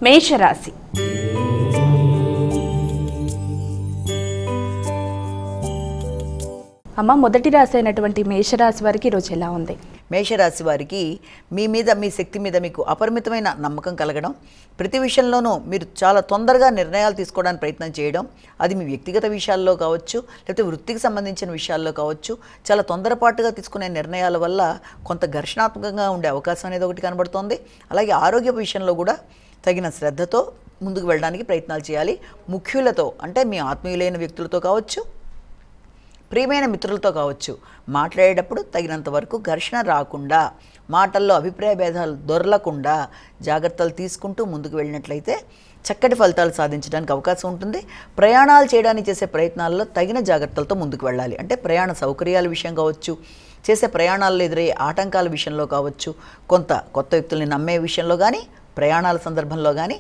మేషరాశి. అమ్మ, మొదటి రాశి అయినటువంటి మేషరాశి వారికి ఈరోజు ఎలా ఉంది? మేషరాశి వారికి మీ మీద, మీ శక్తి మీద మీకు అపరిమితమైన నమ్మకం కలగడం, ప్రతి విషయంలోనూ మీరు చాలా తొందరగా నిర్ణయాలు తీసుకోవడానికి ప్రయత్నం చేయడం, అది మీ వ్యక్తిగత విషయాల్లో కావచ్చు, లేకపోతే వృత్తికి సంబంధించిన విషయాల్లో కావచ్చు, చాలా తొందరపాటుగా తీసుకునే నిర్ణయాల వల్ల కొంత ఘర్షణాత్మకంగా ఉండే అవకాశం అనేది ఒకటి కనబడుతోంది. అలాగే ఆరోగ్య విషయంలో కూడా తగిన శ్రద్ధతో ముందుకు వెళ్ళడానికి ప్రయత్నాలు చేయాలి. ముఖ్యులతో, అంటే మీ ఆత్మీయులైన వ్యక్తులతో కావచ్చు, ప్రియమైన మిత్రులతో కావచ్చు, మాట్లాడేటప్పుడు తగినంత వరకు ఘర్షణ రాకుండా, మాటల్లో అభిప్రాయ భేదాలు దొరలకుండా జాగ్రత్తలు తీసుకుంటూ ముందుకు వెళ్ళినట్లయితే చక్కటి ఫలితాలు సాధించడానికి అవకాశం ఉంటుంది. ప్రయాణాలు చేయడానికి చేసే ప్రయత్నాల్లో తగిన జాగ్రత్తలతో ముందుకు వెళ్ళాలి. అంటే ప్రయాణ సౌకర్యాల విషయం కావచ్చు, చేసే ప్రయాణాల్లో ఎదురయ్యే ఆటంకాల విషయంలో కావచ్చు, కొంత కొత్త వ్యక్తుల్ని నమ్మే విషయంలో కానీ, ప్రయాణాల సందర్భంలో కానీ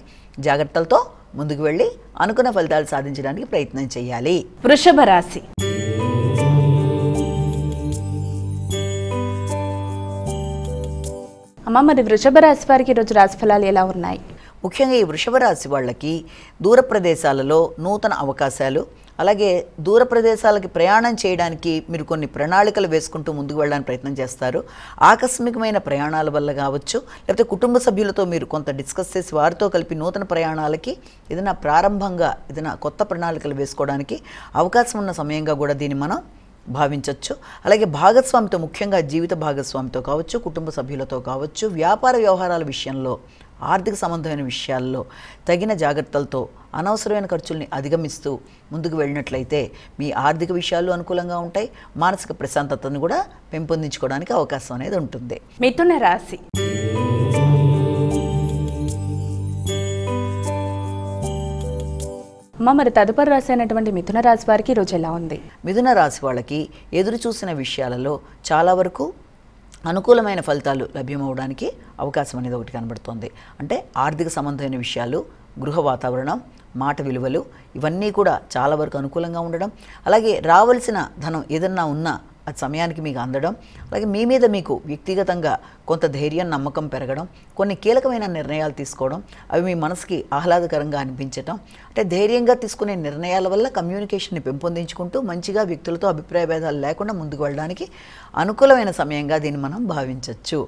జాగ్రత్తలతో ముందుకు వెళ్ళి అనుకున్న ఫలితాలు సాధించడానికి ప్రయత్నం చేయాలి. వృషభ రాశి. అమ్మ, మరి వృషభ రాశి వారికి ఈరోజు రాశి ఫలాలు ఎలా ఉన్నాయి? ముఖ్యంగా ఈ వృషభ రాశి వాళ్ళకి దూర ప్రదేశాలలో నూతన అవకాశాలు, అలాగే దూర ప్రదేశాలకి ప్రయాణం చేయడానికి మీరు కొన్ని ప్రణాళికలు వేసుకుంటూ ముందుకు వెళ్ళడానికి ప్రయత్నం చేస్తారు. ఆకస్మికమైన ప్రయాణాల వల్ల కావచ్చు, లేకపోతే కుటుంబ సభ్యులతో మీరు కొంత డిస్కస్ చేసి వారితో కలిపి నూతన ప్రయాణాలకి ఏదైనా ప్రారంభంగా ఏదైనా కొత్త ప్రణాళికలు వేసుకోవడానికి అవకాశం ఉన్న సమయంగా కూడా దీన్ని మనం భావించవచ్చు. అలాగే భాగస్వామితో, ముఖ్యంగా జీవిత భాగస్వామితో కావచ్చు, కుటుంబ సభ్యులతో కావచ్చు, వ్యాపార వ్యవహారాల విషయంలో, ఆర్థిక సంబంధమైన విషయాల్లో తగిన జాగ్రత్తలతో అనవసరమైన ఖర్చుల్ని అధిగమిస్తూ ముందుకు వెళ్ళినట్లయితే మీ ఆర్థిక విషయాలు అనుకూలంగా ఉంటాయి. మానసిక ప్రశాంతతను కూడా పెంపొందించుకోవడానికి అవకాశం అనేది ఉంటుంది. మిథున రాశి. అమ్మ, మరి తదుపరి రాశి అయినటువంటి మిథున రాశి వారికి ఈరోజు ఎలా ఉంది? మిథున రాశి వాళ్ళకి ఎదురు చూసిన విషయాలలో చాలా వరకు అనుకూలమైన ఫలితాలు లభ్యమవడానికి అవకాశం అనేది ఒకటి కనబడుతోంది. అంటే ఆర్థిక సంబంధమైన విషయాలు, గృహ వాతావరణం, మాట విలువలు, ఇవన్నీ కూడా చాలా వరకు అనుకూలంగా ఉండడం, అలాగే రావాల్సిన ధనం ఏదన్నా ఉన్నా అది సమయానికి మీకు అందడం, అలాగే మీ మీద మీకు వ్యక్తిగతంగా కొంత ధైర్యం, నమ్మకం పెరగడం, కొన్ని కీలకమైన నిర్ణయాలు తీసుకోవడం, అవి మీ మనసుకి ఆహ్లాదకరంగా అనిపించడం, అంటే ధైర్యంగా తీసుకునే నిర్ణయాల వల్ల కమ్యూనికేషన్ని పెంపొందించుకుంటూ మంచిగా వ్యక్తులతో అభిప్రాయ భేదాలు లేకుండా ముందుకు వెళ్ళడానికి అనుకూలమైన సమయంగా దీన్ని మనం భావించవచ్చు.